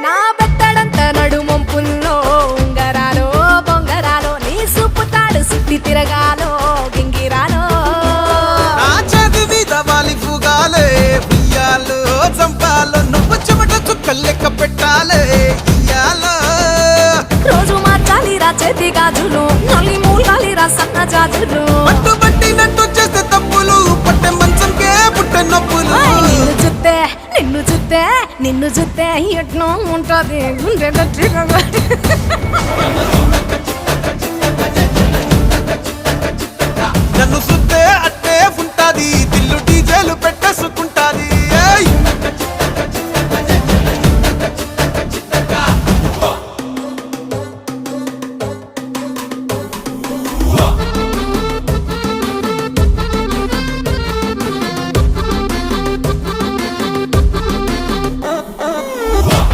నా బెత్తడంత నడుమొంపుల్లో ఉంగరాలో బొంగరాలో నీ సూపు తాడు సుట్టి తిరగాలో గింగిరాలో నా చేతి మీద వాలి పుగాలే బియ్యాలు చంపాలో నువ్వు చెమట చుక్కలు లెక్క పెట్టాలే ఇయ్యాలో రోజు మార్చాలిరా చేతి గాజులు నల్లి మూలాలిరా సన్న జాజులు పట్టు పట్టినట్టు చేస్తే తప్పులు పట్టే మంచంకే పుట్టే నొప్పులు నిన్ను చూస్తే ఎట్నో ఉంటది గుండె గట్టిగా నన్ను సుత్తే అట్టే ఉంటాది